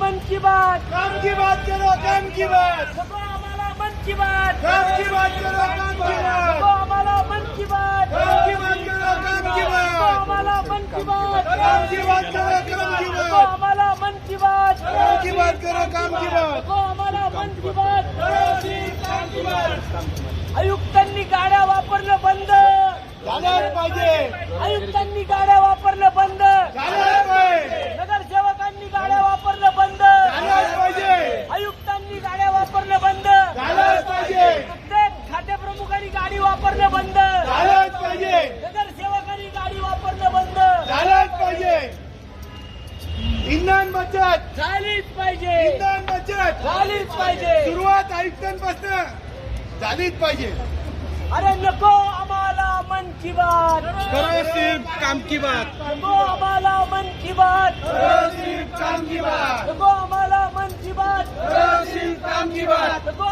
मन की बात काम की बात करो, काम की बात, नको आम्हाला मन की बात काम की बात करो, काम की बात, नको आम्हाला मन की बात काम की बात करो, काम की नको बात, आम्हाला मन की बात काम की बात करो, काम की नको बात, आम्हाला मन की बात काम की बात करो, काम की बात, नको आम्हाला मन की बात काम की बात आयुक्तांनी गाड्या वापरणं बंद झालंच पाहिजे, आयुक्तांनी गाड्या वापरणं बंद झालंच पाहिजे, नगरसेवकांनी गाड्या वापरणं बंद झालंच पाहिजे, आयुक्तांनी गाड्या वापरणं बंद झालंच पाहिजे, प्रत्येक खातेप्रमुखांनी गाडी वापरणं बंद झालंच पाहिजे, नगरसेवकांनी गाडी वापरणं बंद झालंच पाहिजे, इंधन बचत, झालीच पाहिजे इंधन बचत झालीच पाहिजे सुरुवात आयुक्तांपासून झालीच पाहिजे. अरे नको आम्हाला मन की बात करो सिर्फ काम की बात, नको आम्हाला मन की बात करो सिर्फ काम की बात, नको आम्हाला मन की बात करो सिर्फ काम की बात, नको